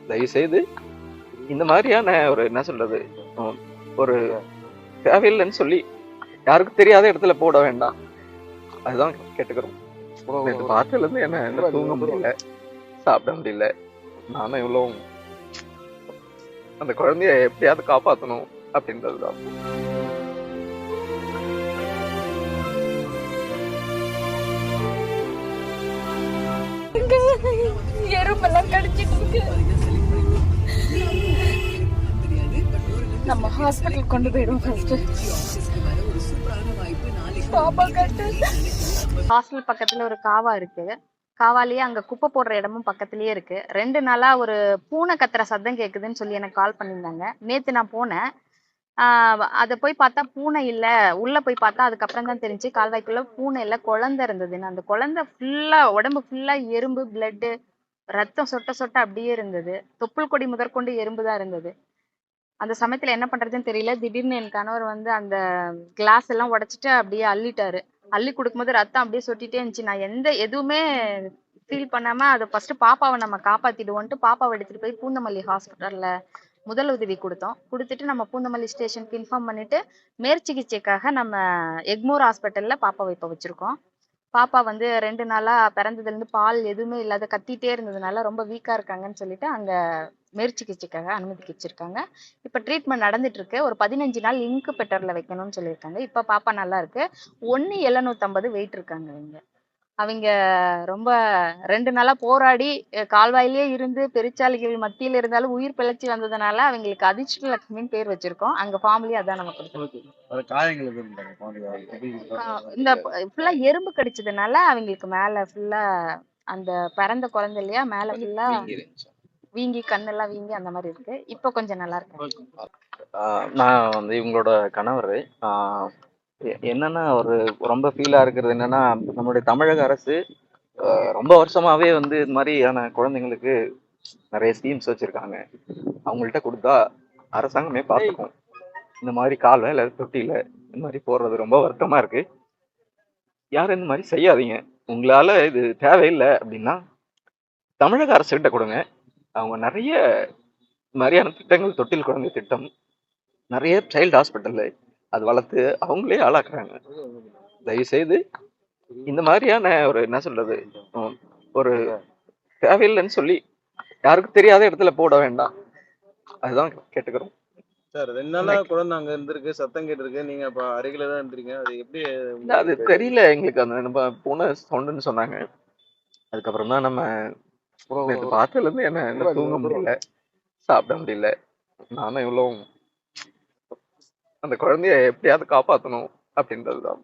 தயவு செய்து இந்த மாதிரியான ஒரு என்ன சொல்றது, ஒரு தேவையில்லைன்னு சொல்லி யாருக்கும் தெரியாத இடத்துல போட வேண்டாம். அதுதான் கேட்டுக்கிறோம். நேற்று பார்த்ததுல இருந்து என்ன தூங்க முடியல, சாப்பிட முடியல. நானும் இவ்வளவு அந்த குழந்தைய எப்படியாவது காப்பாற்றணும் அப்படின்றதுதான். எறும்பெல்லாம் கடிச்சிட்டு இருக்கு. நம்ம ஹாஸ்பிட்டல் கொண்டு போயிடுவோம் ஃபர்ஸ்ட். பாப்பா கட்டு. ஹாஸ்டல் பக்கத்துல ஒரு காவா இருக்கு. காவாலேயே அங்க குப்பை போடுற இடமும் பக்கத்துலயே இருக்கு. 2 நாளா ஒரு பூனை கத்துற சத்தம் கேக்குதுன்னு சொல்லி எனக்கு கால் பண்ணியிருந்தாங்க. நேத்து நான் போனேன். அதை போய் பார்த்தா பூனை இல்ல. உள்ள போய் பார்த்தா அதுக்கப்புறம் தான் தெரிஞ்சு கால்வாய்க்குள்ள பூனை இல்ல, குழந்தை இருந்ததுன்னு. அந்த குழந்தை ஃபுல்லா உடம்பு ஃபுல்லா எறும்பு, பிளட், ரத்தம் சொட்ட சொட்ட அப்படியே இருந்தது. தொப்புள் கொடி முதற்கொண்டு எறும்பு தான் இருந்தது. அந்த சமயத்துல என்ன பண்றதுன்னு தெரியல. திடீர்னு என் கணவர் வந்து அந்த கிளாஸ் எல்லாம் உடைச்சிட்டு அப்படியே அள்ளிட்டாரு. அள்ளி கொடுக்கும்போது ரத்தம் அப்படியே சொட்டிட்டே இருந்துச்சு. நான் எதுவுமே ஃபீல் பண்ணாம அதை ஃபர்ஸ்ட் பாப்பாவை நம்ம காப்பாத்திடுவோன்ட்டு பாப்பாவை எடுத்துட்டு போய் பூந்தமல்லி ஹாஸ்பிட்டல்ல முதல் உதவி கொடுத்தோம். கொடுத்துட்டு நம்ம பூந்தமல்லி ஸ்டேஷனுக்கு இன்ஃபார்ம் பண்ணிட்டு மேற்சிகிச்சைக்காக நம்ம எக்மோர் ஹாஸ்பிட்டல்ல பாப்பாவை இப்போ வச்சிருக்கோம். பாப்பா வந்து 2 நாளா பிறந்ததுல இருந்து பால் எதுவுமே இல்லாத கத்திட்டே இருந்ததுனால ரொம்ப வீக்கா இருக்காங்கன்னு சொல்லிட்டு அங்க மேற்சிகிச்சைக்காக அனுமதிக்கு வச்சிருக்காங்க. இப்ப ட்ரீட்மெண்ட் நடந்துட்டு இருக்கு. ஒரு 15 நாள் இன்குபேட்டர்ல வைக்கணும்னு சொல்லியிருக்காங்க. இப்ப பாப்பா நல்லா இருக்கு. 1,750 வெயிட் இருக்காங்க இங்க. அவங்க ரொம்ப 2 நாளா போராடி கால்வாயிலேயே இருந்து பெருச்சாளிகள் மத்தியில இருந்தாலும் உயிர் பிழைச்சி வந்ததுனால அவங்களுக்கு அதிர்ஷ்ட லட்சுமின்னு பேர் வச்சிருக்கோம். அங்க ஃபார்ம்லயே அதான் நம்ம கொடுத்தோம். இந்த ஃபுல்லா எறும்பு கடிச்சதுனால அவங்களுக்கு மேல ஃபுல்லா அந்த பிறந்த குழந்தை இல்லையா, மேல ஃபுல்லா வீங்கி கண்ணெல்லாம் வீங்கி அந்த மாதிரி இருக்கு. இப்ப கொஞ்சம் நல்லா இருக்கு. நான் வந்து இவங்களோட கணவர். என்னன்னா ஒரு ரொம்ப ஃபீலா இருக்கிறது என்னன்னா, நம்மளுடைய தமிழக அரசு ரொம்ப வருஷமாவே வந்து இது மாதிரியான குழந்தைங்களுக்கு நிறைய ஸ்கீம்ஸ் வச்சிருக்காங்க. அவங்கள்ட்ட கொடுத்தா அரசாங்கமே பார்த்துக்கும். இந்த மாதிரி கால்வாயில தொட்டியில இந்த மாதிரி போடுறது ரொம்ப வருத்தமா இருக்கு. யாரும் இந்த மாதிரி செய்யாதீங்க. உங்களால இது தேவையில்லை அப்படின்னா தமிழக அரசுகிட்ட கொடுங்க. அவங்க நிறைய மாதிரியான திட்டங்கள், தொட்டில் குழந்தை திட்டம், நிறைய சைல்டு ஹாஸ்பிட்டல்ல அது வளர்த்து அவங்களே ஆளாக்குறாங்க. தயவு செய்து இந்த மாதிரியான ஒரு என்ன சொல்றது, ஒரு தேவையில்லைன்னு சொல்லி யாருக்கும் தெரியாத இடத்துல போட வேண்டாம். அதுதான் கேட்டுக்கிறோம். சார் 2 நாளா குழந்தை அங்க இருந்திருக்கு, சத்தம் கேட்டிருக்கு. நீங்க அப்ப அருகில தான் இருந்தீங்க. அது எப்படி அது தெரியல எங்களுக்கு. அந்த நம்ம பூனை சவுண்டுன்னு சொன்னாங்க. அதுக்கப்புறம் தான் நம்ம நேற்று பார்த்ததுல இருந்து என்ன தூங்க முடியல, சாப்பிட முடியல. நானும் இவ்வளவு அந்த குழந்தைய எப்படியாவது காப்பாற்றணும் அப்படின்றதுதான்.